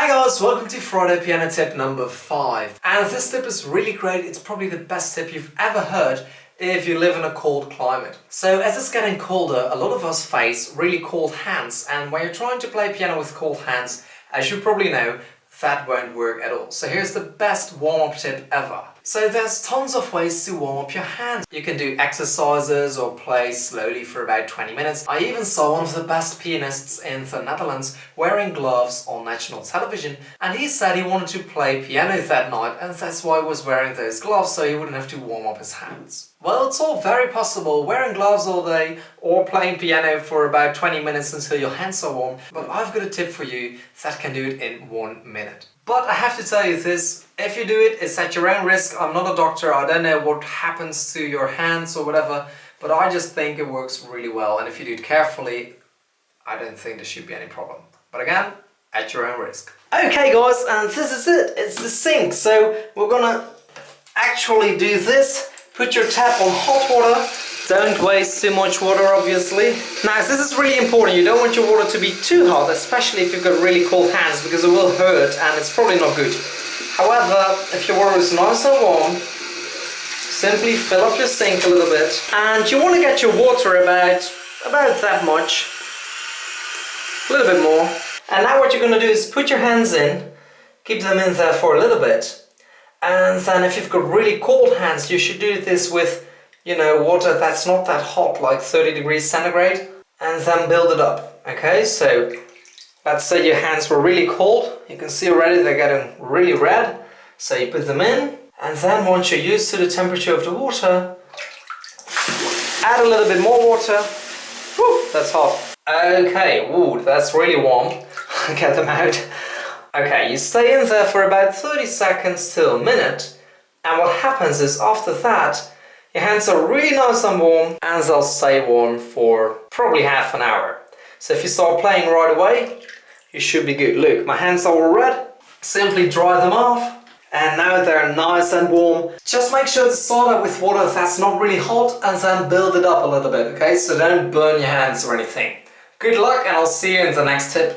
Hi guys, welcome to Friday Piano tip number 5. And this tip is really great. It's probably the best tip you've ever heard if you live in a cold climate. So as it's getting colder, a lot of us face really cold hands, and when you're trying to play piano with cold hands, as you probably know, that won't work at all. So here's the best warm-up tip ever. So there's tons of ways to warm up your hands. You can do exercises or play slowly for about 20 minutes. I even saw one of the best pianists in the Netherlands wearing gloves on national television, and he said he wanted to play piano that night, and that's why he was wearing those gloves, so he wouldn't have to warm up his hands. Well, it's all very possible, wearing gloves all day or playing piano for about 20 minutes until your hands are warm, but I've got a tip for you that can do it in 1 minute. But I have to tell you this, if you do it, it's at your own risk. I'm not a doctor, I don't know what happens to your hands or whatever, but I just think it works really well, and if you do it carefully, I don't think there should be any problem. But again, at your own risk. Okay guys, and this is it, it's the sink. So we're gonna actually do this. Put your tap on hot water. Don't waste too much water, obviously. Now, this is really important. You don't want your water to be too hot, especially if you've got really cold hands, because it will hurt and it's probably not good. However, if your water is nice and warm, simply fill up your sink a little bit. And you want to get your water about that much. A little bit more. And now what you're going to do is put your hands in, keep them in there for a little bit. And then if you've got really cold hands, you should do this with, water that's not that hot, like 30 degrees centigrade, and then build it up. Okay, so let's say your hands were really cold. You can see already they're getting really red. So you put them in, and then once you're used to the temperature of the water, add a little bit more water. Whew, that's hot. Okay, ooh, that's really warm. Get them out. Okay, you stay in there for about 30 seconds to a minute, and what happens is after that, your hands are really nice and warm, and they'll stay warm for probably half an hour. So if you start playing right away, you should be good. Look, my hands are all red. Simply dry them off, and now they're nice and warm. Just make sure to start out with water that's not really hot, and then build it up a little bit, okay? So don't burn your hands or anything. Good luck, and I'll see you in the next tip.